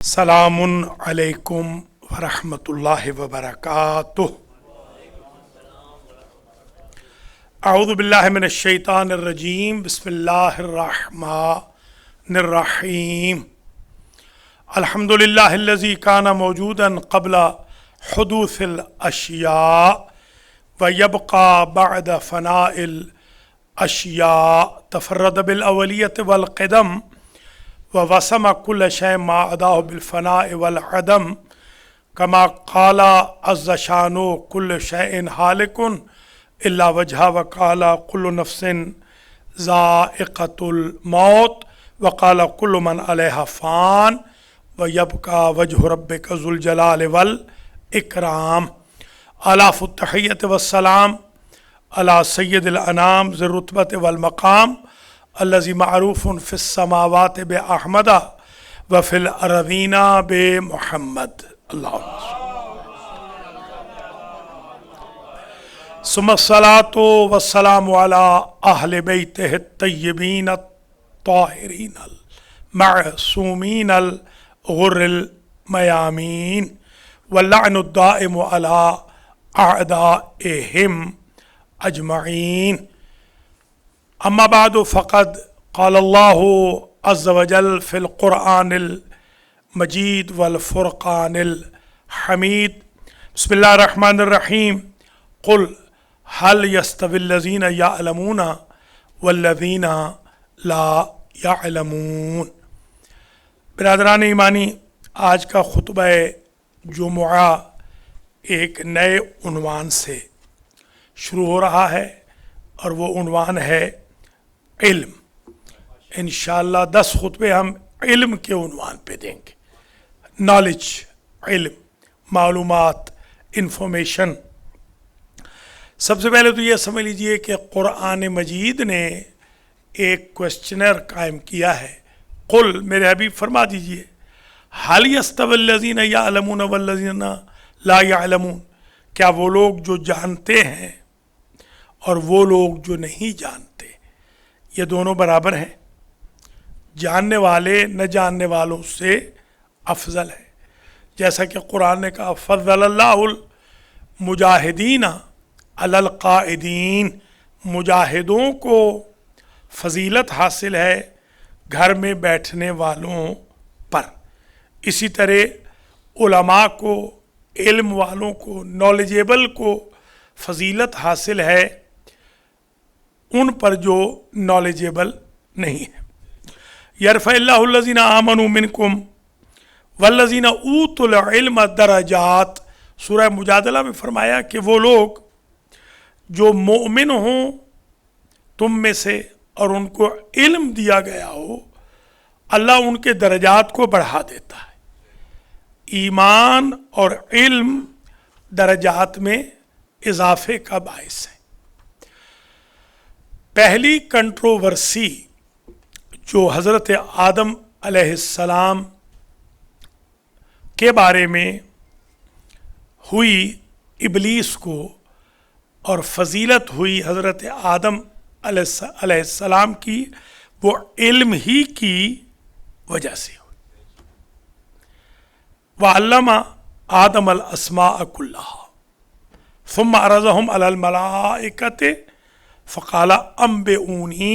सलामुन अलैकुम वरहमतुल्लाहि वबरकातुह। अऊज़ु बिल्लाहि मिनश शैतानिर रजीम। बिस्मिल्लाहिर रहमानिर रहीम। अल्हम्दुलिल्लाहिल्लज़ी काना मौजूदन क़ब्ला हुदूसिल अशिया व यबक़ा बअद फ़नाइल अशिया तफ़र्रद बिल अवलियत वल क़दम व वसम कुल्ल शै मा अदाहु बिल फ़नाइ वल अदम कमा क़ाला अज़्ज़ शानो कुल्ल शैइन हालिकुन इल्ला वजहा व क़ाला कुल्लु नफ्सिन ज़ाइक़तुल मौत व क़ाला कुल्लु मन अलैहा फ़ान व यबका वजहु रब्बिका ज़ुल जलाल वल इकराम। अलाफ़ुत तहिय्यत वस्सलाम अला सय्यदिल अनाम ज़िर रुतबत वल मक़ाम अल्लज़ी मअरूफ़ुन फ़िस समावाति बि अहमदा व फ़िल अरज़ीना बि मुहम्मद। सुम्मस्सलातु वस्सलामु अला अहलि बैतिहि तय्यबीन ताहिरीन मअसूमीन गुर्रिल मयामीन वल्लअनु दाइमु अला अअदाइहिम अजमईन। अम्मा बादु फ़क़द क़ालल्लाहु अज़्ज़ व जल फ़िल क़ुरआनिल मजीद वल फ़ुरक़ानिल हमीद। बिस्मिल्लाहिर रहमानिर रहीम। क़ुल हल यस्तविल्लज़ीना यअलमूना वल्लज़ीना ला यअलमून। बिरादरान ईमानी, आज का खुतबा जुमुआ एक नए उन्वान से शुरू हो रहा है और वो उन्वान है इल्म। इंशाअल्लाह 10 खुतबे हम इल्म के उन्वान पे देंगे। नॉलेज, इल्म, मालूमात, इंफॉर्मेशन। सबसे पहले तो ये समझ लीजिए कि कुरान मजीद ने एक क्वेश्चनर कायम किया है। कुल, मेरे हबीब फरमा दीजिए, हल यस्तविल्लज़ीना यअलमून वल्लज़ीना ला यअलमून, क्या वो लोग जो जानते हैं और वो लोग जो नहीं जानते, ये दोनों बराबर हैं? जानने वाले न जानने वालों से अफजल है। जैसा कि कुरान ने कहा, फ़ज़्ज़लल्लाहुल मुजाहिदीना अलल क़ाइदीन, मुजाहिदों को फजीलत हासिल है घर में बैठने वालों पर। इसी तरह उलमा को, इल्म वालों को, नॉलेजेबल को फजीलत हासिल है उन पर जो नॉलेजेबल नहीं है। यरफ़इल्लाहुल्लज़ीना आमनू मिनकुम वल्लज़ीना ऊतुल इल्म दरजात। सूरह मुजादला में फरमाया कि वो लोग जो मोमिन हों तुम में से और उनको इल्म दिया गया हो, अल्लाह उनके दरजात को बढ़ा देता है। ईमान और इल्म दरजात में इजाफे का बाइस है। पहली कंट्रोवर्सी जो हज़रत आदम अलैहिस्सलाम के बारे में हुई इबलीस को, और फजीलत हुई हज़रत आदम अलैहिस्सलाम की, वो इल्म ही की वजह से हुई। वअल्लमा आदम अल अस्माअ कुल्लहा सुम्मा अरज़हुम अलल मलाइकति फ़क़ाला अंबिऊनी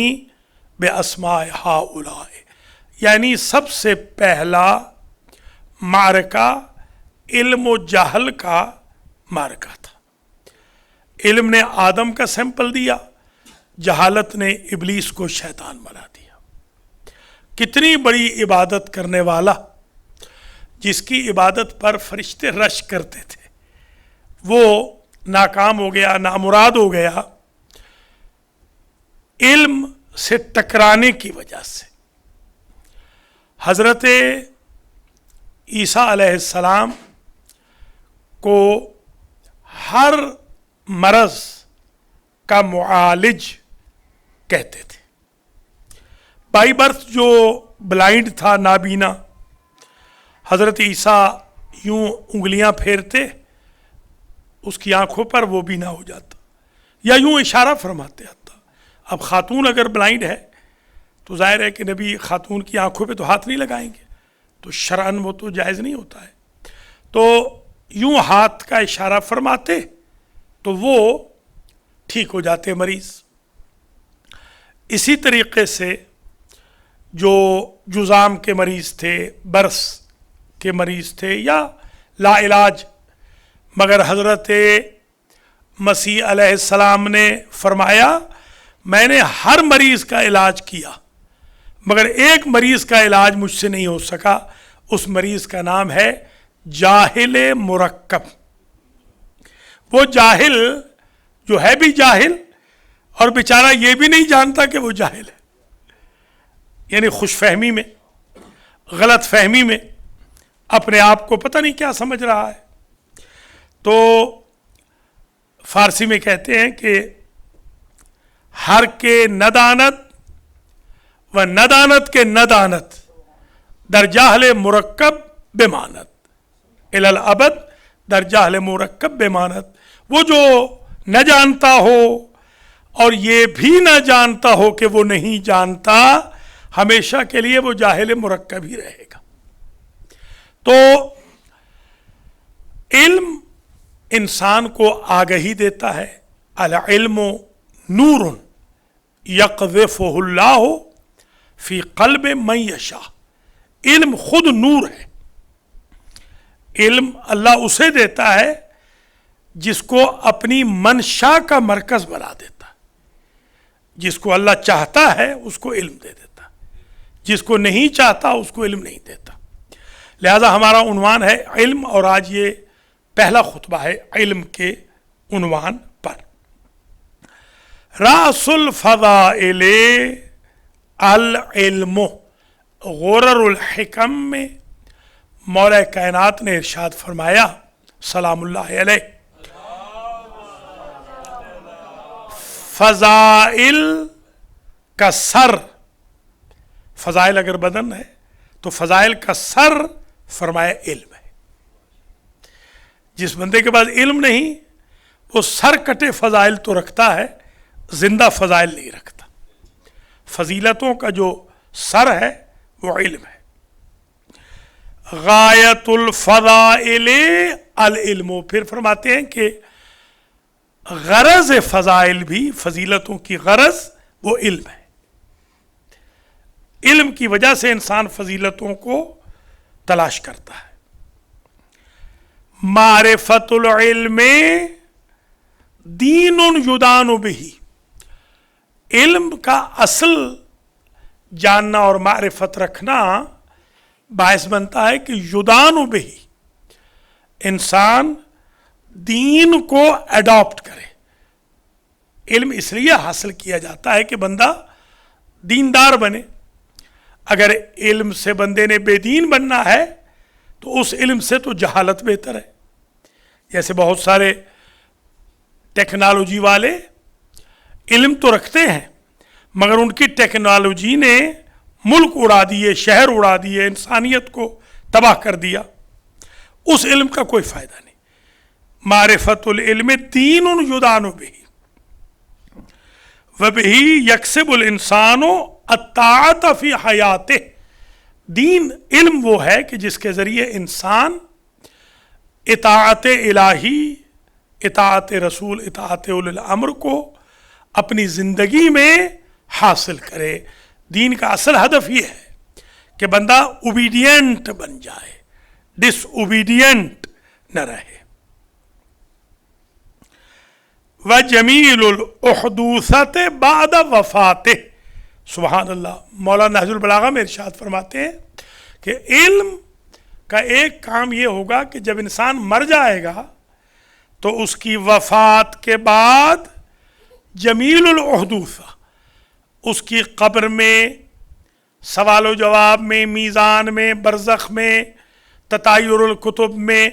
बिअस्माइ हाउलाए। यानी सबसे पहला मारका इल्म व जहल का मारका था। इल्म ने आदम का सैंपल दिया, जहालत ने इबलीस को शैतान बना दिया। कितनी बड़ी इबादत करने वाला, जिसकी इबादत पर फरिश्ते रश करते थे, वो नाकाम हो गया, नामुराद हो गया इल्म से टकराने की वजह से। हज़रत ईसा अलैहिस्सलाम को हर मरज़ का मुआलिज कहते थे। बाई बर्थ जो ब्लाइंड था, नाबीना, हज़रत ईसा यूं उंगलियां फेरते, उसकी आंखों पर वो बीना हो जाता, या यूं इशारा फरमाते आता। अब खातून अगर ब्लाइंड है तो जाहिर है कि नबी खातून की आंखों पे तो हाथ नहीं लगाएंगे, تو شرعن وہ تو جائز نہیں ہوتا ہے. تو یوں ہاتھ کا اشارہ فرماتے تو وہ ٹھیک ہو جاتے مریض. اسی طریقے سے جو جذام کے مریض تھے، برس کے مریض تھے یا لا علاج، مگر حضرت مسیح علیہ السلام نے فرمایا میں نے ہر مریض کا علاج کیا مگر ایک مریض کا علاج مجھ سے نہیں ہو سکا. اس مریض کا نام ہے جاہل مرکب. وہ جاہل جو ہے بھی جاہل اور بیچارہ یہ بھی نہیں جانتا کہ وہ جاہل ہے، یعنی خوش فہمی میں، غلط فہمی میں اپنے آپ کو پتہ نہیں کیا سمجھ رہا ہے. تو فارسی میں کہتے ہیں کہ ہر کے ندانت و ندانت کے ندانت در جاہل مرکب بمانت الالعبد در جاہل مرکب بمانت. وہ جو نہ جانتا ہو اور یہ بھی نہ جانتا ہو کہ وہ نہیں جانتا، ہمیشہ کے لیے وہ جاہل مرکب ہی رہے گا. تو علم انسان کو آگہی دیتا ہے. العلم نور یقذفہ اللہ فی قلب من یشاء. علم خود نور ہے. علم اللہ اسے دیتا ہے جس کو اپنی منشا کا مرکز بنا دیتا ہے. جس کو اللہ چاہتا ہے اس کو علم دے دیتا، جس کو نہیں چاہتا اس کو علم نہیں دیتا. لہذا ہمارا عنوان ہے علم، اور آج یہ پہلا خطبہ ہے علم کے عنوان پر. راس الفضائل العلم. غرر الحکم میں مولا کائنات نے ارشاد فرمایا سلام اللہ علیہ، فضائل کا سر، فضائل اگر بدن ہے تو فضائل کا سر فرمایا علم ہے. جس بندے کے پاس علم نہیں وہ سر کٹے فضائل تو رکھتا ہے، زندہ فضائل نہیں رکھتا. فضیلتوں کا جو سر ہے وہ علم ہے. غایت الفضائل العلم. پھر فرماتے ہیں کہ غرض فضائل بھی، فضیلتوں کی غرض وہ علم ہے. علم کی وجہ سے انسان فضیلتوں کو تلاش کرتا ہے. معرفت العلم دین یدان بہ. علم کا اصل جاننا اور معرفت رکھنا باعث بنتا ہے کہ یدان بہ، انسان دین کو اڈاپٹ کرے. علم اس لیے حاصل کیا جاتا ہے کہ بندہ دیندار بنے. اگر علم سے بندے نے بے دین بننا ہے تو اس علم سے تو جہالت بہتر ہے. جیسے بہت سارے ٹیکنالوجی والے علم تو رکھتے ہیں مگر ان کی ٹیکنالوجی نے ملک اڑا دیے، شہر اڑا دیے، انسانیت کو تباہ کر دیا. اس علم کا کوئی فائدہ نہیں. معرفت العلم دین یدان بہ وبہ یکسب الانسان الطاعت فی حیاتہ. دین علم وہ ہے کہ جس کے ذریعے انسان اطاعت الہی، اطاعت رسول، اطاعت اولی الامر کو اپنی زندگی میں حاصل کرے. دین کا اصل ہدف یہ ہے کہ بندہ اوبیڈینٹ بن جائے، ڈس اوبیڈینٹ نہ رہے. وَجَمِيلُ الْأُحْدُوثَةِ بَعْدَ وَفَاتِهِ. سبحان اللہ. مولانا نہج البلاغہ میں ارشاد فرماتے ہیں کہ علم کا ایک کام یہ ہوگا کہ جب انسان مر جائے گا تو اس کی وفات کے بعد جمیل الحدوث، اس کی قبر میں، سوال و جواب میں، میزان میں، برزخ میں، تطایر الکتب میں،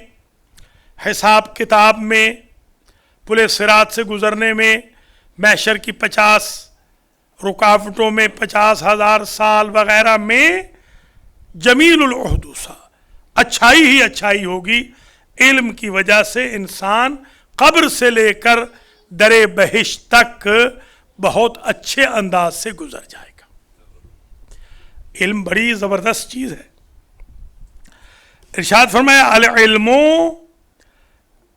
حساب کتاب میں، پل صراط سے گزرنے میں، محشر کی 50 رکاوٹوں میں، 50,000 سال وغیرہ میں جمیل الحدوث، اچھائی ہی اچھائی ہوگی. علم کی وجہ سے انسان قبر سے لے کر در بہشت تک بہت اچھے انداز سے گزر جائے گا. علم بڑی زبردست چیز ہے. ارشاد فرمایا العلم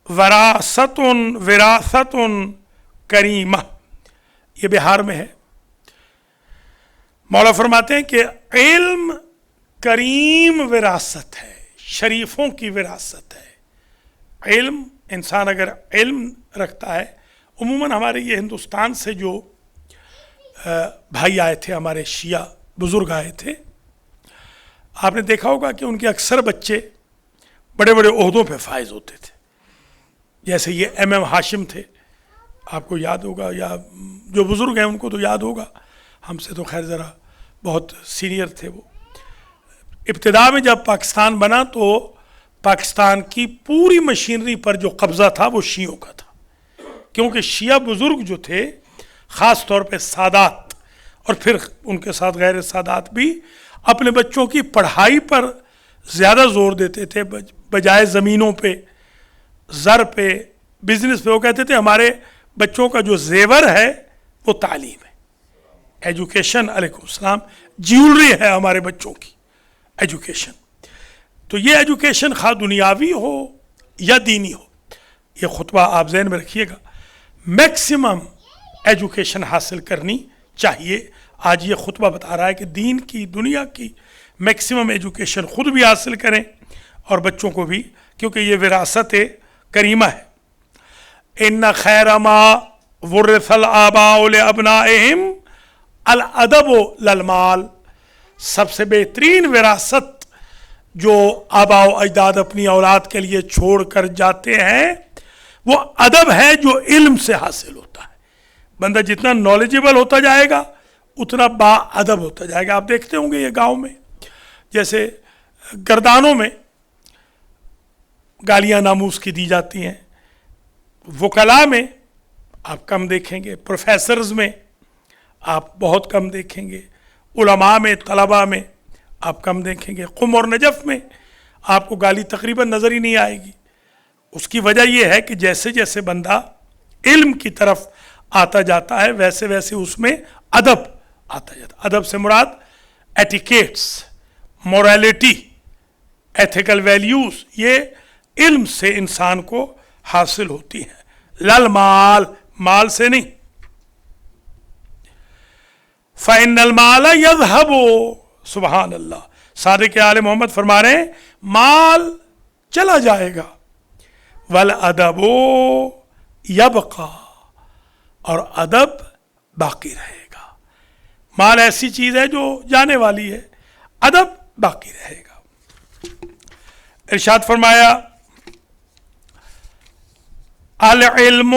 وراثت کریمہ، یہ بہار میں ہے. مولا فرماتے ہیں کہ علم کریم وراثت ہے، شریفوں کی وراثت ہے. علم، انسان اگر علم رکھتا ہے، عموماً ہمارے یہ ہندوستان سے جو بھائی آئے تھے، ہمارے شیعہ بزرگ آئے تھے، آپ نے دیکھا ہوگا کہ ان کے اکثر بچے بڑے بڑے عہدوں پہ فائز ہوتے تھے. جیسے یہ ایم ہاشم تھے، آپ کو یاد ہوگا، یا جو بزرگ ہیں ان کو تو یاد ہوگا، ہم سے تو خیر ذرا بہت سینئر تھے وہ. ابتدا میں جب پاکستان بنا تو پاکستان کی پوری مشینری پر جو قبضہ تھا وہ شیعوں کا تھا، کیونکہ شیعہ بزرگ جو تھے، خاص طور پہ سادات اور پھر ان کے ساتھ غیر سادات بھی، اپنے بچوں کی پڑھائی پر زیادہ زور دیتے تھے بجائے زمینوں پہ، زر پہ، بزنس پہ. وہ کہتے تھے ہمارے بچوں کا جو زیور ہے وہ تعلیم ہے، ایجوکیشن. علیکم السلام. جیولری ہے ہمارے بچوں کی ایجوکیشن. تو یہ ایجوکیشن خواہ دنیاوی ہو یا دینی ہو، یہ خطبہ آپ ذہن میں رکھیے گا، میکسیمم ایجوکیشن حاصل کرنی چاہیے. آج یہ خطبہ بتا رہا ہے کہ دین کی، دنیا کی میکسیمم ایجوکیشن خود بھی حاصل کریں اور بچوں کو بھی، کیونکہ یہ وراثت کریمہ ہے. ان خیر ما ورث الآباء لابنائہم الادب للمال. سب سے بہترین وراثت جو آباء و اجداد اپنی اولاد کے لیے چھوڑ کر جاتے ہیں وہ ادب ہے جو علم سے حاصل ہوتا ہے. بندہ جتنا نالجبل ہوتا جائے گا اتنا با ادب ہوتا جائے گا. آپ دیکھتے ہوں گے یہ گاؤں میں جیسے گردانوں میں گالیاں ناموس کی دی جاتی ہیں، وکلاء میں آپ کم دیکھیں گے، پروفیسرز میں آپ بہت کم دیکھیں گے، علماء میں، طلباء میں آپ کم دیکھیں گے، قم اور نجف میں آپ کو گالی تقریباً نظر ہی نہیں آئے گی. اس کی وجہ یہ ہے کہ جیسے جیسے بندہ علم کی طرف آتا جاتا ہے ویسے ویسے اس میں ادب آتا جاتا ہے. ادب سے مراد ایٹیکیٹس، موریلٹی، ایتھیکل ویلیوز، یہ علم سے انسان کو حاصل ہوتی ہیں، لل مال، مال سے نہیں. فَإِنَّ الْمَالَ يَذْهَبُ. سبحان اللہ. صادق آل محمد فرما رہے ہیں مال چلا جائے گا، وَالْأَدَبُ يَبْقَى، اور ادب باقی رہے گا. مال ایسی چیز ہے جو جانے والی ہے، ادب باقی رہے گا. ارشاد فرمایا العلم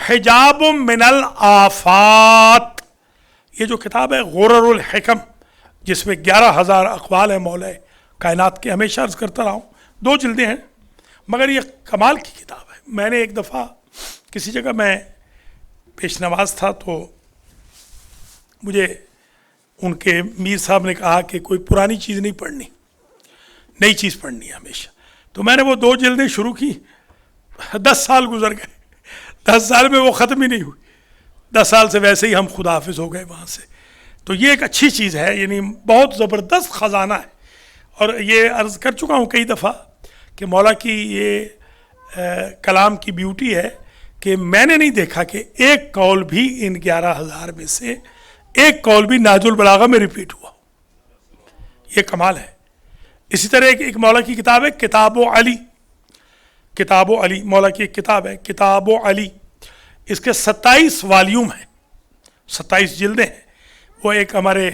حجاب من الآفات. یہ جو کتاب ہے غرر الحکم، جس میں 11,000 اقوال ہیں مولا کائنات کے، ہمیشہ عرض کرتا رہا ہوں 2 جلدیں ہیں، مگر یہ کمال کی کتاب ہے. میں نے ایک دفعہ کسی جگہ میں پیش نواز تھا تو مجھے ان کے میر صاحب نے کہا کہ کوئی پرانی چیز نہیں پڑھنی، نئی چیز پڑھنی ہے ہمیشہ. تو میں نے وہ 2 جلدیں شروع کی، 10 سال گزر گئے، 10 سال میں وہ ختم ہی نہیں ہوئی. 10 سال سے ویسے ہی ہم خدا حافظ ہو گئے وہاں سے. تو یہ ایک اچھی چیز ہے، یعنی بہت زبردست خزانہ ہے. اور یہ عرض کر چکا ہوں کئی دفعہ کہ مولا کی یہ کلام کی بیوٹی ہے کہ میں نے نہیں دیکھا کہ ایک قول بھی ان 11,000 میں سے ایک قول بھی نہج البلاغہ میں ریپیٹ ہوا. یہ کمال ہے. اسی طرح ایک مولا کی کتاب ہے کتاب و علی. کتاب و علی مولا کی ایک کتاب ہے کتاب و علی. اس کے 27 والیوم ہیں، 27 جلدیں ہیں. وہ ایک ہمارے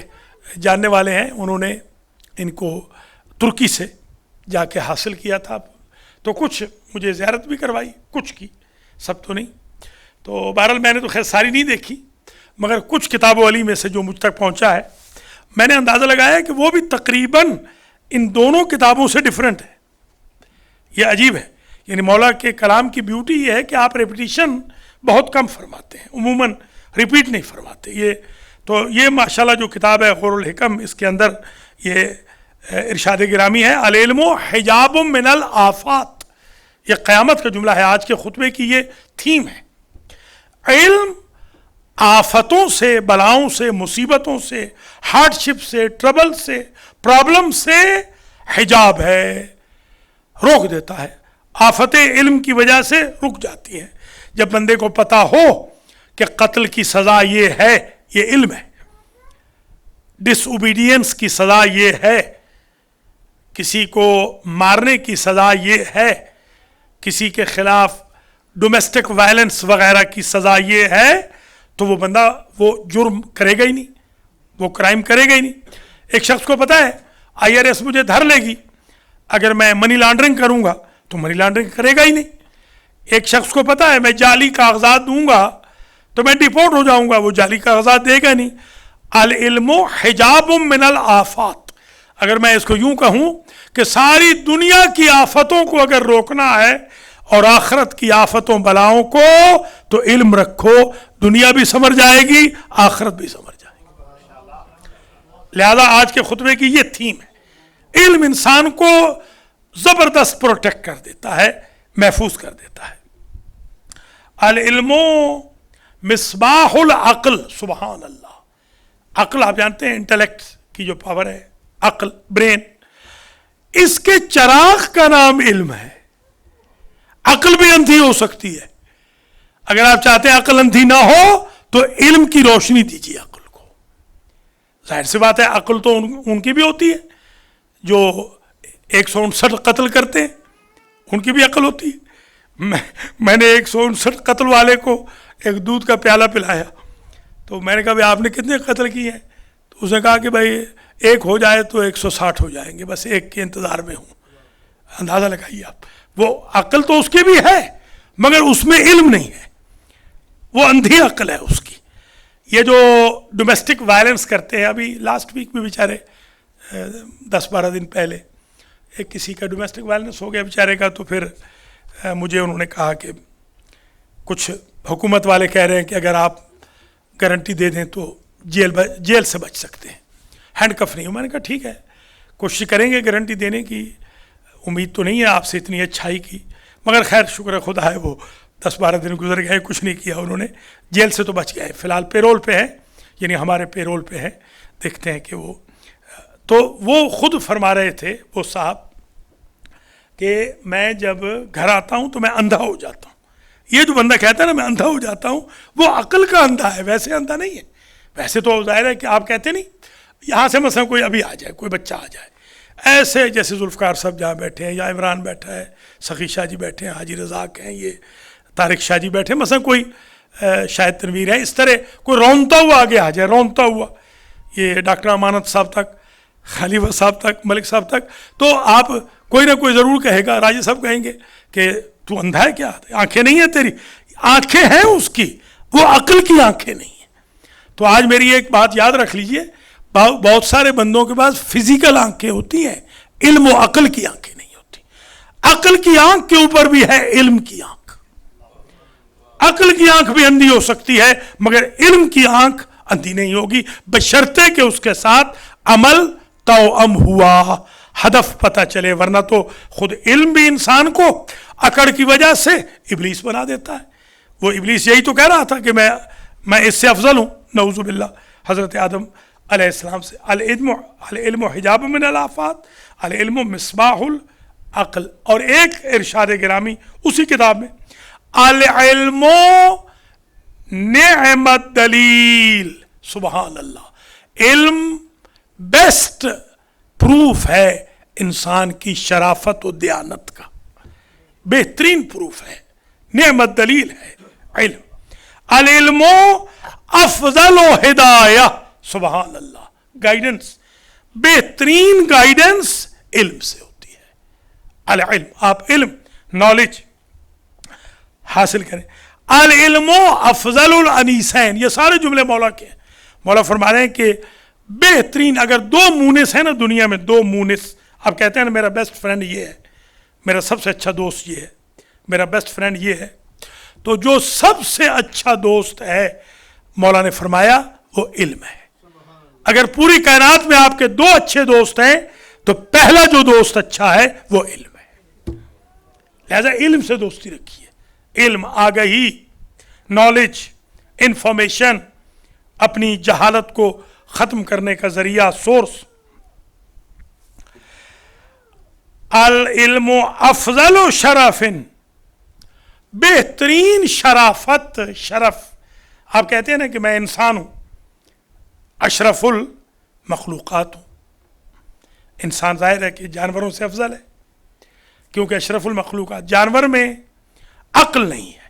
جاننے والے ہیں، انہوں نے ان کو ترکی سے جا کے حاصل کیا تھا، تو کچھ مجھے زیارت بھی کروائی، کچھ کی، سب تو نہیں. تو بہرحال میں نے تو خیر ساری نہیں دیکھی، مگر کچھ کتاب و علی میں سے جو مجھ تک پہنچا ہے میں نے اندازہ لگایا کہ وہ بھی تقریباً ان دونوں کتابوں سے ڈیفرنٹ ہے. یہ عجیب ہے. یعنی مولا کے کلام کی بیوٹی یہ ہے کہ آپ ریپیٹیشن بہت کم فرماتے ہیں، عموماً ریپیٹ نہیں فرماتے. یہ ماشاءاللہ جو کتاب ہے غرر الحکم، اس کے اندر یہ ارشاد گرامی ہے العلم حجاب من الآفات. یہ قیامت کا جملہ ہے، آج کے خطبے کی یہ تھیم ہے. علم آفتوں سے، بلاؤں سے، مصیبتوں سے، ہارڈ شپ سے، ٹربل سے، پرابلم سے حجاب ہے. روک دیتا ہے. آفتیں علم کی وجہ سے رک جاتی ہیں. جب بندے کو پتا ہو کہ قتل کی سزا یہ ہے، یہ علم ہے، ڈس اوبیڈینس کی سزا یہ ہے، کسی کو مارنے کی سزا یہ ہے، کسی کے خلاف ڈومیسٹک وائلنس وغیرہ کی سزا یہ ہے، تو وہ بندہ وہ جرم کرے گا ہی نہیں، وہ کرائم کرے گا ہی نہیں. ایک شخص کو پتا ہے IRS مجھے دھر لے گی، اگر میں منی لانڈرنگ کروں گا تو منی لانڈرنگ کرے گا ہی نہیں. ایک شخص کو پتا ہے میں جعلی کاغذات دوں گا تو میں ڈیپورٹ ہو جاؤں گا، وہ جعلی کاغذات دے گا نہیں. العلم حجاب من الآفات. اگر میں اس کو یوں کہوں کہ ساری دنیا کی آفتوں کو اگر روکنا ہے اور آخرت کی آفتوں بلاؤں کو، تو علم رکھو، دنیا بھی سمر جائے گی، آخرت بھی سمر جائے گی. لہذا آج کے خطبے کی یہ تھیم ہے. علم انسان کو زبردست پروٹیکٹ کر دیتا ہے، محفوظ کر دیتا ہے. العلم مصباح العقل. سبحان اللہ. عقل آپ جانتے ہیں انٹلیکٹ کی جو پاور ہے، عقل، برین، اس کے چراغ کا نام علم ہے. عقل بھی اندھی ہو سکتی ہے. اگر آپ چاہتے ہیں عقل اندھی نہ ہو تو علم کی روشنی دیجیے عقل کو. ظاہر سی بات ہے عقل تو ان کی بھی ہوتی ہے جو 159 قتل کرتے ہیں، ان کی بھی عقل ہوتی ہے. میں نے 159 قتل والے کو ایک دودھ کا پیالہ پلایا تو میں نے کہا بھائی آپ نے کتنے قتل کیے ہیں؟ تو اس نے کہا کہ بھائی ایک ہو جائے تو 160 ہو جائیں گے، بس ایک کے انتظار میں ہوں. اندازہ لگائیے آپ. وہ عقل تو اس کی بھی ہے مگر اس میں علم نہیں ہے، وہ اندھی عقل ہے اس کی. یہ جو ڈومیسٹک وائلنس کرتے ہیں، ابھی لاسٹ ویک میں بیچارے 10-12 دن پہلے ایک کسی کا ڈومیسٹک وائلنس ہو گیا بیچارے کا، تو پھر مجھے انہوں نے کہا کہ کچھ حکومت والے کہہ رہے ہیں کہ اگر آپ گارنٹی دے دیں تو جیل سے بچ سکتے ہیں، ہینڈ کف نہیں ہو. میں نے کہا ٹھیک ہے، کوشش کریں گے گارنٹی دینے کی. امید تو نہیں ہے آپ سے اتنی اچھائی کی، مگر خیر شکر خدا ہے وہ 10-12 دن گزر گئے، کچھ نہیں کیا انہوں نے، جیل سے تو بچ گئے. فی الحال پیرول پہ ہیں، یعنی ہمارے پیرول پہ ہیں. دیکھتے ہیں کہ وہ خود فرما رہے تھے وہ صاحب کہ میں جب گھر آتا ہوں تو میں اندھا ہو جاتا ہوں. یہ جو بندہ کہتا ہے نا میں اندھا ہو جاتا ہوں، وہ عقل کا اندھا ہے، ویسے اندھا نہیں ہے. ویسے تو ظاہر ہے کہ آپ کہتے نہیں یہاں سے مثلا کوئی ابھی آ جائے، کوئی بچہ آ جائے ایسے جیسے ذوالفقار صاحب جہاں بیٹھے ہیں، یا عمران بیٹھا ہے، سخی شاہ جی بیٹھے ہیں، حاجی رزاق ہیں، یہ طارق شاہ جی بیٹھے ہیں، مثلا کوئی شاید تنویر ہے، اس طرح کوئی رونتا ہوا آگے آ جائے، رونتا ہوا، یہ ڈاکٹر امانت صاحب تک، خلیفہ صاحب تک، ملک صاحب تک، تو آپ کوئی نہ کوئی ضرور کہے گا. راجی صاحب کہیں گے کہ تو اندھا ہے کیا، آنکھیں نہیں ہیں تیری؟ آنکھیں ہیں اس کی، وہ عقل کی آنکھیں نہیں ہیں. تو آج میری ایک بات یاد رکھ لیجئے، بہت سارے بندوں کے پاس فزیکل آنکھیں ہوتی ہیں، علم و عقل کی آنکھیں نہیں ہوتی. عقل کی آنکھ کے اوپر بھی ہے علم کی آنکھ. عقل کی آنکھ بھی اندھی ہو سکتی ہے مگر علم کی آنکھ اندھی نہیں ہوگی، بشرطے کہ اس کے ساتھ عمل توأم ہوا، ہدف پتہ چلے. ورنہ تو خود علم بھی انسان کو اکڑ کی وجہ سے ابلیس بنا دیتا ہے. وہ ابلیس یہی تو کہہ رہا تھا کہ میں اس سے افضل ہوں، نعوذ باللہ، حضرت آدم علیہ السلام سے. العلم حجاب من الآفات، العلم مصباح العقل. اور ایک ارشاد گرامی اسی کتاب میں، العلم نعمت دلیل. سبحان اللہ. علم بیسٹ پروف ہے انسان کی شرافت و دیانت کا، بہترین پروف ہے، نعمت دلیل ہے علم. العلم افضل و ہدایہ. سبحان اللہ. گائیڈنس، بہترین گائیڈنس علم سے ہوتی ہے. العلم، آپ علم، نالج حاصل کریں. العلم افضل الانیسین. یہ سارے جملے مولا کے ہیں. مولا فرما رہے ہیں کہ بہترین، اگر دو مونس ہیں نا دنیا میں، دو مونس، آپ کہتے ہیں نا میرا بیسٹ فرینڈ یہ ہے، میرا سب سے اچھا دوست یہ ہے، میرا بیسٹ فرینڈ یہ ہے، تو جو سب سے اچھا دوست ہے مولا نے فرمایا وہ علم ہے. اگر پوری کائنات میں آپ کے دو اچھے دوست ہیں تو پہلا جو دوست اچھا ہے وہ علم ہے. لہذا علم سے دوستی رکھیے. علم، آگہی، نالج، انفارمیشن، اپنی جہالت کو ختم کرنے کا ذریعہ، سورس. अल इल्मु अफजल शरफिन, बेहतरीन शराफत, शरफ। आप कहते हैं ना कि मैं इंसान हूं, अशरफुल मखलूक़ात हूं। इंसान जाहिर है कि जानवरों से अफजल है, क्योंकि अशरफुल मखलूक़ात, जानवर में अक्ल नहीं है,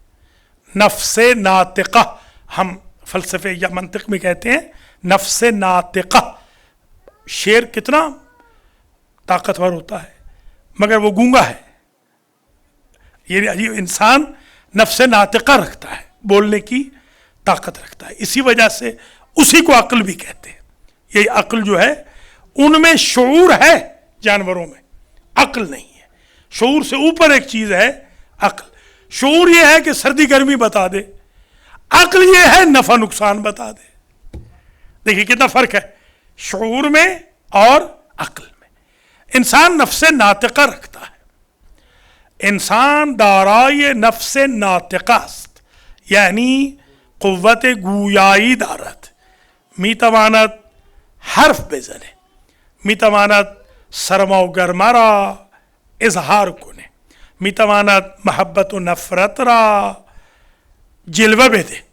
नफ्से नातिक़ा, हम फ़लसफ़े या मंतिक़ में कहते हैं नफ्से नातिक़ा। शेर कितना ताकतवर होता है मगर वो गूंगा है। ये इंसान नफ्से नातिक़ा रखता है, बोलने की ताकत रखता है, इसी वजह से उसी को अक्ल भी कहते हैं। ये अक्ल जो है, उनमें शऊर है, जानवरों में अक्ल नहीं है। शऊर से ऊपर एक चीज़ है अक्ल। शऊर ये है कि सर्दी गर्मी बता दे, अक्ल ये है नफ़ा नुकसान बता दे। देखिए कितना फ़र्क है शऊर में और अक्ल में। इंसान नफ्से नातिक़ा रखता है, इंसान दाराए नफ्से नातिक़ास्त, यानी क़ुव्वत गूयाई दारत, मीतवानत हर्फ बेजने, मीतवानत सरमा व गरमा रा इजहार कोने, मीतवानत महब्बत व नफ़रत रा जिलवा बेदे।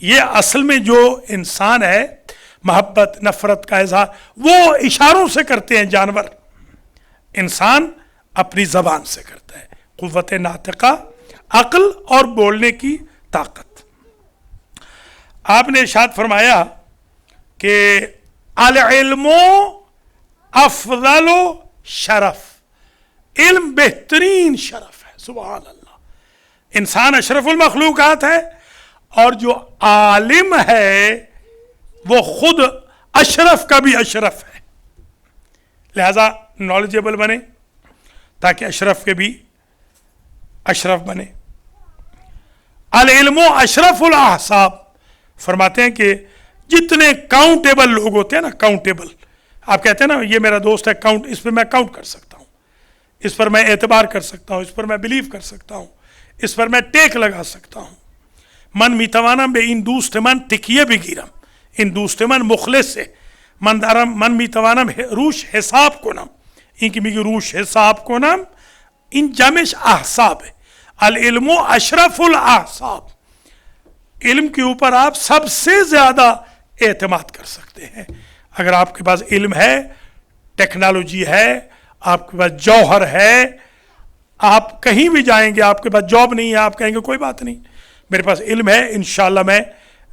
ये असल में जो इंसान है, महब्बत नफ़रत का इजहार वो इशारों से करते हैं जानवर, इंसान अपनी ज़बान से करता है। क़ुव्वत नातिक़ा, अक्ल और बोलने की ताकत। आपने इरशाद फरमाया कि अल इल्मो अफ़ज़लो शरफ, इल्म बेहतरीन शरफ है। सुभान अल्लाह। इंसान अशरफुल मखलूक़ात है और जो आलिम है वो खुद अशरफ का भी अशरफ है, लिहाजा नॉलेजेबल बने ताकि अशरफ के भी अशरफ बने। अल इल्मो अशरफुल अहसाब, फरमाते हैं कि जितने काउंटेबल लोग होते हैं ना, काउंटेबल, आप कहते हैं ना ये मेरा दोस्त है, काउंट, इस पर मैं काउंट कर सकता हूँ, इस पर मैं एतबार कर सकता हूँ, इस पर मैं बिलीव कर सकता हूँ, इस पर मैं टेक लगा सकता हूँ। मन मीतवानम बे इन दूस्त मन तिकिए बिगिरम, इन दूस्त मन मुखलिस से मन दारम मन मीतवानम रूश हिसाब को नाम, इनकी मिगी रूश हिसाब को नाम, इन जमिश अहसाब है। अल इल्मो अशरफुल अहसाब, इल्म के ऊपर आप सबसे ज़्यादा एतमाद कर सकते हैं। अगर आपके पास इल्म है, टेक्नोलॉजी है, आपके पास जौहर है, आप कहीं भी जाएंगे, आपके पास जॉब नहीं है, आप कहेंगे कोई बात नहीं, मेरे पास इल्म है, इंशाअल्लाह मैं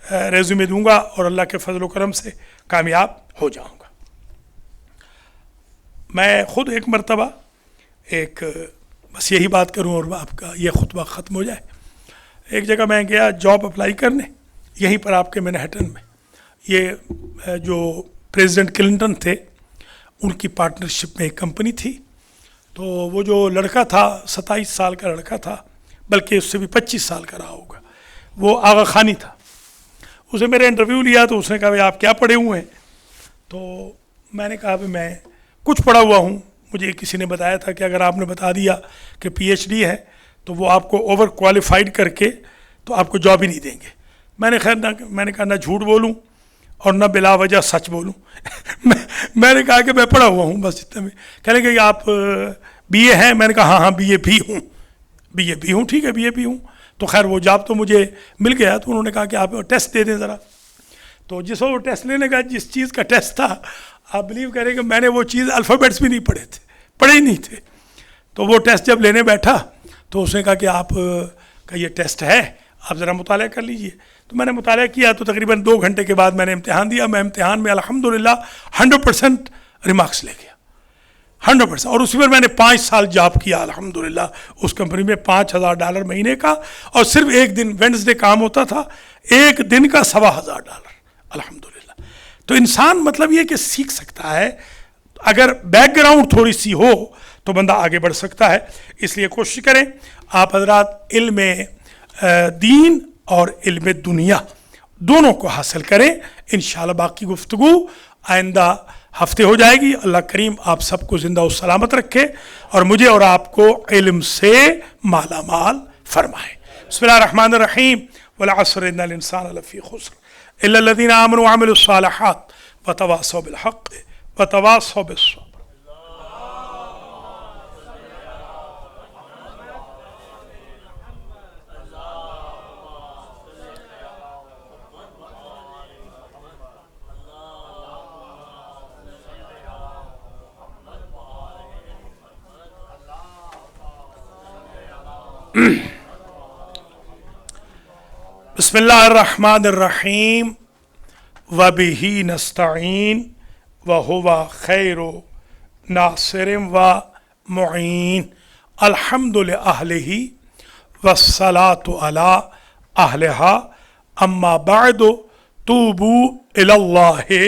रेज़्यूमे दूंगा और अल्लाह के फजल व करम से कामयाब हो जाऊंगा। मैं ख़ुद एक मरतबा बस यही बात करूं और आपका ये खुतबा ख़त्म हो जाए। एक जगह मैं गया जॉब अप्लाई करने, यहीं पर आपके मैनहट्टन में। ये जो प्रेसिडेंट क्लिंटन थे उनकी पार्टनरशिप में एक कंपनी थी। तो वो जो लड़का था 27 साल का लड़का था, बल्कि उससे भी 25 साल का रहा होगा, वो आगा खानी था। उसे मेरे इंटरव्यू लिया तो उसने कहा भाई आप क्या पढ़े हुए हैं? तो मैंने कहा भाई मैं कुछ पढ़ा हुआ हूँ, मुझे किसी ने बताया था कि अगर आपने बता दिया कि PhD है तो वो आपको ओवर क्वालिफाइड करके तो आपको जॉब ही नहीं देंगे। मैंने कहा ना झूठ बोलूं और ना बिला वजह सच बोलूं। मैंने कहा कि मैं पढ़ा हुआ हूं, बस इतने में। कहने कि आप BA हैं? मैंने कहा हाँ BA भी हूँ, BA भी हूँ, ठीक है BA भी हूँ। तो खैर वो जॉब तो मुझे मिल गया। तो उन्होंने कहा कि आप टेस्ट दे दें ज़रा। तो जिस वो टेस्ट लेने का जिस चीज़ का टेस्ट था, आप बिलीव करें कि मैंने वो चीज़ अल्फ़ाबेट्स भी नहीं पढ़े ही नहीं थे। तो वो टेस्ट जब लेने बैठा तो उसने कहा कि आप का ये टेस्ट है, आप ज़रा मुताला कर लीजिए। तो मैंने मुताला किया तो तकरीबन 2 घंटे के बाद मैंने इम्तिहान दिया। मैं इम्तिहान में अल्हम्दुलिल्लाह 100% रिमार्क्स ले गया, 100%। और उसी पर मैंने 5 साल जॉब किया अल्हम्दुलिल्लाह उस कंपनी में, $5,000 महीने का, और सिर्फ एक दिन वेडनेसडे काम होता था, एक दिन का $1,200 अल्हम्दुलिल्लाह। तो इंसान मतलब ये कि सीख सकता है, अगर बैकग्राउंड थोड़ी सी हो तो बंदा आगे बढ़ सकता है। इसलिए कोशिश करें आप हजरात इल्म दीन और इल्म दुनिया दोनों को हासिल करें। इंशाअल्लाह बाकी गुफ्तगू आइंदा हफ्ते हो जाएगी। अल्लाह करीम आप सबको ज़िंदा और सलामत रखे और मुझे और आपको इल्म से माला माल फरमाए। बिस्मिल्लाहिर्रहमानिर्रहीम। वल अस्र इन्नल इंसान लफ़ी खुस्र इल्ला लज़ीना आमनू व अमिलुस सालिहात व तवासौ बिल हक़्क़ व तवासौ बिस सब्र। बिस्मिल्लाहिर्रहमानिर्रहीम वबिही नस्तईन वहुवा खैरु नासिरिन व मुईन अल्हम्दुलिल्लाहि अहलिही वस्सलातु अला अहलिहा अम्मा बअदु तूबू इलल्लाहि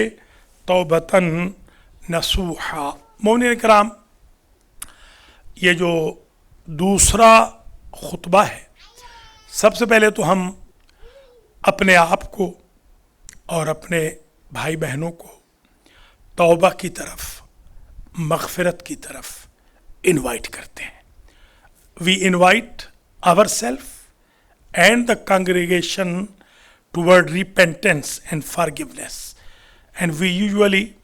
तौबतन नसूहा। मोमिनीन किराम, ये जो दूसरा खुतबा है, सबसे पहले तो हम अपने आप को और अपने भाई बहनों को तौबा की तरफ, मग़फ़िरत की तरफ इनवाइट करते हैं। We invite our self and the congregation toward repentance and forgiveness, and we usually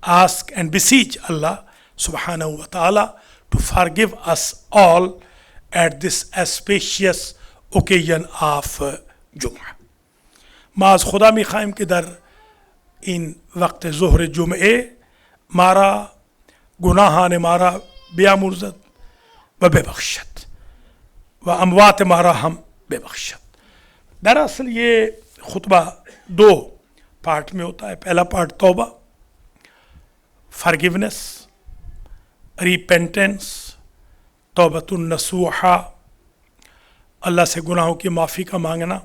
ask and beseech Allah subhanahu wa ta'ala to forgive us all at this auspicious occasion of Jum'ah. Maaz खुदा में क़ाइम के दर इन वक्त ज़ोहर जुमए मारा गुनाहान मारा बेआमुर्ज़त व बेबख्शत व अमवात मारा हम बेबख्शत। दरअसल ये खुतबा दो पार्ट में होता है। पहला पार्ट तौबा, फॉरगिवनेस, रिपेंटेंस, तौबतुन नसूहा, अल्लाह से गुनाहों की माफ़ी का मांगना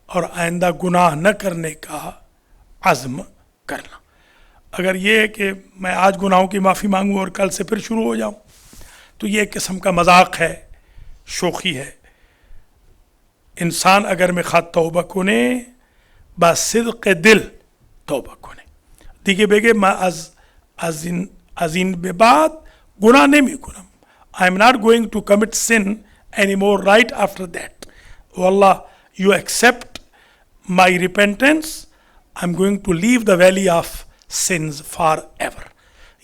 और आइंदा गुनाह न करने का अज़्म करना। अगर ये है कि मैं आज गुनाहों की माफ़ी मांगूँ और कल से फिर शुरू हो जाऊँ, तो ये एक किस्म का मजाक है, शोखी है। इंसान अगर मिखा तौबा कोने बा सिद्क़ दिल तौबा कोने दिगे बेगे मा अज़ीन बे बाद गुनाह नहीं कुनम, I am not going to commit sin any more right after that. Oh Allah, you accept my repentance, I am going to leave the valley of sins for ever.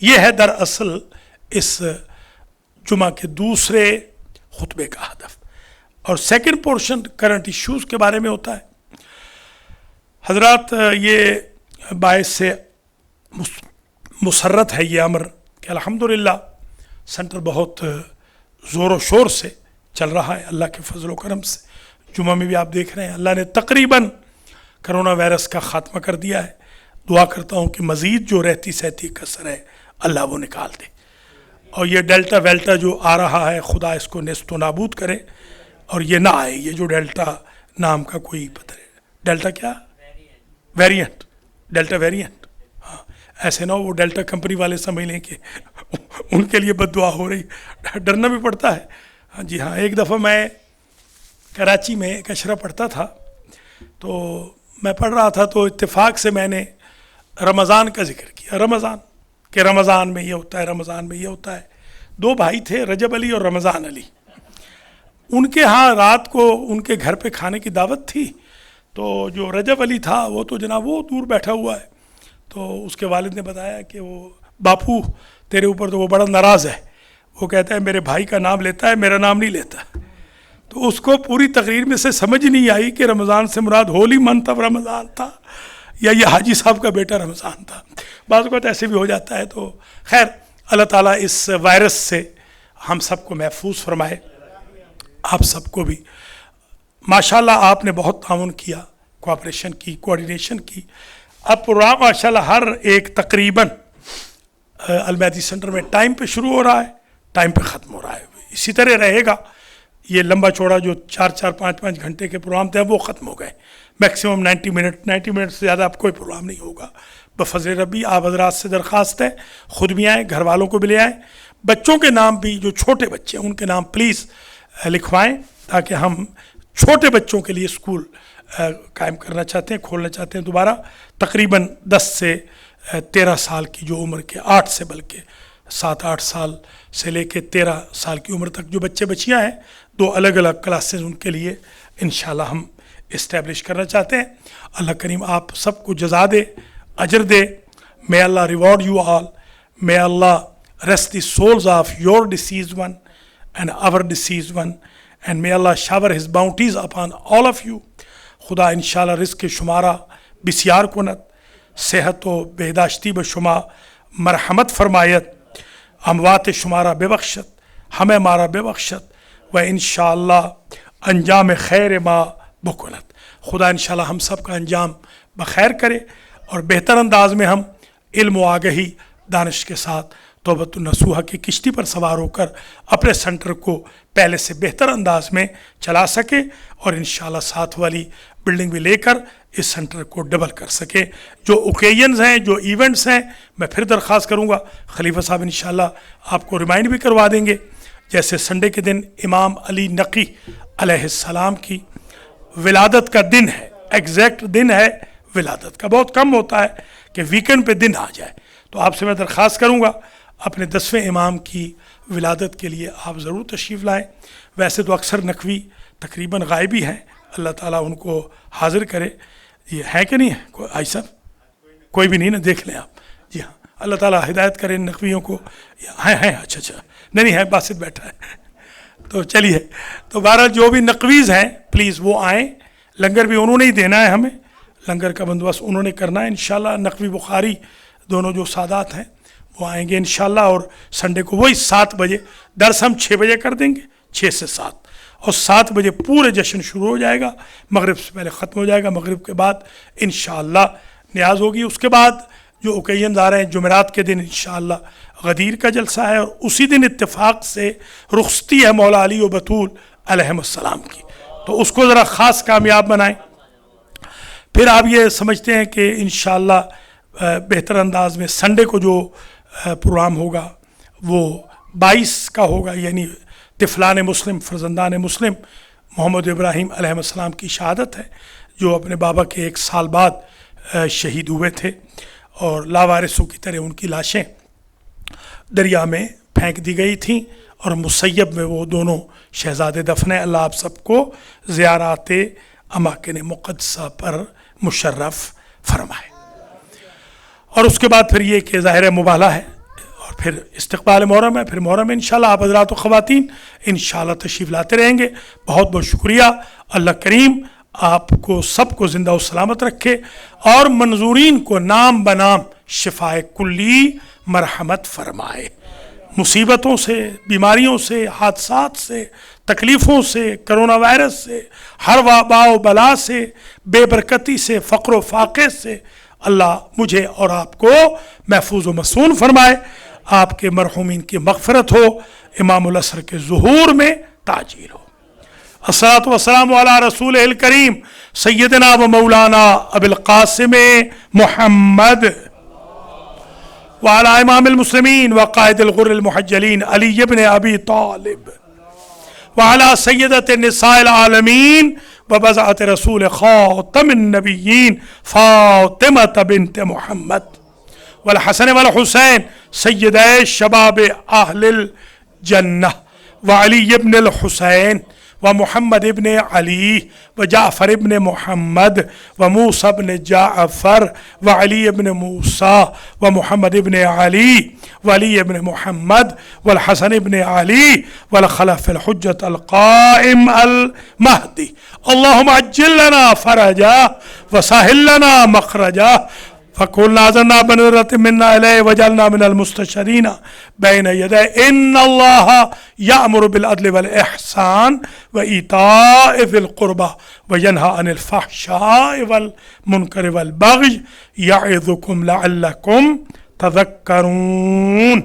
ये है दरअसल इस जुमा के दूसरे खुतबे का हदफ। और सेकंड पोर्शन करंट इश्यूज़ के बारे में होता है। हजरात, ये बायस से मुसर्रत है ये अमर कि अल्हम्दुलिल्लाह सेंटर बहुत ज़ोर व शोर से चल रहा है अल्लाह के फजल व करम से। जुमा में भी आप देख रहे हैं अल्लाह ने तकरीबन करोना वायरस का ख़ात्मा कर दिया है। दुआ करता हूँ कि मज़ीद जो रहती सहती कसर है अल्लाह वो निकाल दे, और ये डेल्टा वेल्टा जो आ रहा है खुदा इसको नेस्तो नाबूद करे और ये ना आए। ये जो डेल्टा नाम का कोई पता नहीं, डेल्टा क्या वेरिएंट, डेल्टा वेरिएंट, हाँ, ऐसे ना वो डेल्टा कंपनी वाले समझ लें कि उनके लिए बद्दुआ हो रही, डरना भी पड़ता है। हाँ जी हाँ, एक दफ़ा मैं कराची में एक अशरा पढ़ता था, तो मैं पढ़ रहा था तो इत्तेफाक से मैंने रमज़ान का जिक्र किया। रमज़ान के रमज़ान में ये होता है, रमज़ान में ये होता है। दो भाई थे, रजब अली और रमज़ान अली। उनके यहाँ रात को उनके घर पे खाने की दावत थी, तो जो रजब अली था वो तो जनाब वो दूर बैठा हुआ है। तो उसके वालिद ने बताया कि वो बापू तेरे ऊपर तो वो बड़ा नाराज़ है, वो कहता है मेरे भाई का नाम लेता है, मेरा नाम नहीं लेता। तो उसको पूरी तकरीर में से समझ नहीं आई कि रमज़ान से मुराद होली मंथ ऑफ रमज़ान था या ये हाजी साहब का बेटा रमज़ान था। बाज़ वक़्त ऐसे भी हो जाता है। तो खैर, अल्लाह ताला इस वायरस से हम सबको महफूज फरमाए, आप सबको भी। माशाल्लाह आपने बहुत ताउन किया, कोऑपरेशन की, कोऑर्डिनेशन की। अब प्रोग्राम माशाल्लाह हर एक तकरीबन अलमैदी सेंटर में टाइम पे शुरू हो रहा है, टाइम पे ख़त्म हो रहा है। इसी तरह रहेगा। ये लंबा चौड़ा जो 4-4, 5-5 घंटे के प्रोग्राम थे वो ख़त्म हो गए। मैक्सिमम 90 मिनट से ज़्यादा अब कोई प्रोग्राम नहीं होगा। बफज़ल रबी आप हज़रात से दरख्वास्त है, ख़ुद भी आएँ, घर वालों को भी ले आएँ। बच्चों के नाम भी, जो छोटे बच्चे हैं उनके नाम प्लीज़ लिखवाएं, ताकि हम छोटे बच्चों के लिए स्कूल कायम करना चाहते हैं, खोलना चाहते हैं दोबारा। तकरीबन 10 से 13 साल की जो उम्र के, 8 से बल्कि 7-8 साल से लेके 13 साल की उम्र तक जो बच्चे बच्चियां हैं, 2 अलग अलग क्लासेस उनके लिए इंशाल्लाह हम इस्टेब्लिश करना चाहते हैं। अल्लाह करीम आप सबको जज़ा दे, अजर दे। May Allah reward you all, may Allah rest the souls of your deceased one and our deceased one, and may Allah shower his bounties upon all of you. खुदा इंशाल्लाह रिज़्क़ शुमारा बिस्यार कुनत, सेहत व बेदाश्ती बशुमा मरहमत फरमायत, अमवात शुमारा बेबख्शत, हमें मारा बेबख्शत, व इंशाअल्लाह अंजाम खैर मा बकुलत। खुदा इंशाअल्लाह हम सब का अंजाम बखैर करे और बेहतर अंदाज में हम इल्म व आगही दानिश के साथ तौबतुन नसूहा की किश्ती पर सवार होकर अपने सेंटर को पहले से बेहतर अंदाज में चला सके और इंशाअल्लाह साथ वाली बिल्डिंग भी लेकर इस सेंटर को डबल कर सके। जो ओकेजन्स हैं, जो इवेंट्स हैं, मैं फिर दरख्वास्त करूँगा खलीफा साहब इंशाअल्लाह आपको रिमाइंड भी करवा देंगे। जैसे संडे के दिन इमाम अली नकी अलैहिस्सलाम की विलादत का दिन है, एग्जैक्ट दिन है विलादत का, बहुत कम होता है कि वीकेंड पे दिन आ जाए। तो आपसे मैं दरख्वास्त करूँगा अपने 10वें इमाम की विलादत के लिए आप ज़रूर तशरीफ़ लाएँ। वैसे तो अक्सर नकवी तकरीबन गायबी हैं, अल्लाह ताला उनको हाज़िर करे। ये है कि नहीं है कोई आई साहब? कोई भी नहीं ना, देख लें आप। जी हाँ, अल्लाह ताला हिदायत करे नकवियों को। हैं अच्छा नहीं है, बासित बैठा है। तो चलिए, तो बहरहाल जो भी नकवीज़ हैं प्लीज़ वो आएँ। लंगर भी उन्होंने ही देना है, हमें लंगर का बंदोबस्त उन्होंने करना है इंशाअल्लाह। नकवी बुखारी दोनों जो सादात हैं वो आएंगे इंशाअल्लाह। और संडे को वही 7 बजे, दर्स हम 6 बजे कर देंगे, 6 से 7, और 7 बजे पूरे जश्न शुरू हो जाएगा, मगरिब से पहले ख़त्म हो जाएगा। मगरिब के बाद इंशाअल्लाह न्याज होगी। उसके बाद जो ओकेजन आ रहे हैं, जुमेरात के दिन इंशाअल्लाह गदीर का जलसा है, और उसी दिन इत्तेफाक से रुखसती है मौला अली व बतूल अलैहिस्सलाम की, तो उसको ज़रा ख़ास कामयाब बनाएं। फिर आप ये समझते हैं कि इंशाअल्लाह बेहतर अंदाज में संडे को जो प्रोग्राम होगा वो 22 का होगा, यानी तिफलान मुस्लिम, फर्जंदान मुस्लिम मोहम्मद इब्राहीम अलैहिस्सलाम की शहादत है, जो अपने बाबा के 1 साल बाद शहीद हुए थे, और लावारिसों की तरह उनकी लाशें दरिया में फेंक दी गई थीं, और मुसैयब में वो दोनों शहज़ादे दफन है। अल्लाह आप सबको ज़ियाराते अमाकिन मुक़द्दसा पर मुशर्रफ फरमाए। और उसके बाद फिर ये कि ज़ाहिर मुबाला है, और फिर इस्तक़बाल मुहर्रम है, फिर मुहर्रम में इंशाअल्लाह आप हज़रात व ख़वातीन इंशाअल्लाह तशरीफ़ लाते रहेंगे। बहुत बहुत शुक्रिया। अल्लाह करीम आपको सबको ज़िंदा व सलामत रखे, और मंजूरीन को नाम बनाम शिफाए कुल्ली मरहमत फरमाए। मुसीबतों से, बीमारियों से, हादसात से, तकलीफ़ों से, करोना वायरस से, हर वबाओ बला से, बेबरकती से, फ़क्र व फाक़े से अल्लाह मुझे और आपको महफूज व मसून फरमाए। आपके मरहूमीन की मग़फ़िरत हो, इमामुल असर के ज़ुहूर में ताजील हो। अस्सलातु वस्सलामु अला रसूलिल करीम सय्यदना व मौलाना अबुल क़ासिम मुहम्मद व अला इमामिल मुस्लिमीन व क़ाइदिल गुर्रिल मुहज्जलीन अली इब्न अबी तालिब व अला सय्यदति निसाइल आलमीन व बज़अत रसूल ख़ातमिन नबिय्यीन फ़ातिमा बिन्त मुहम्मद वल हसन वल हुसैन सय्यदै शबाब अहलिल जन्नह व अली इब्न अल हुसैन व मुहम्मद इब्न अली व जाफ़र इब्न मुहम्मद व मूसा इब्न जाफ़र व अली इब्न मूसा व मुहम्मद इब्न अली व अली इब्न मुहम्मद वल हसन इब्न अली वल खलफ़ अल हुज्जत अल क़ाइम अल महदी। अल्लाहुम्मा अज्जिल लना फ़रजा व साहिल लना मख़रजा फ़कुल नाज़रना बनज़रतिन मिन्ना इलैहि वजअलना मिनल मुस्तशरीन बैन यदैहि इन्नल्लाह यअमुरु बिल अदलि वल इहसान व ईताइ ज़िल क़ुरबा व यन्हा अनिल फ़हशाइ वल मुनकरि वल बग़य यअज़ुकुम लअल्लकुम तज़क्करून।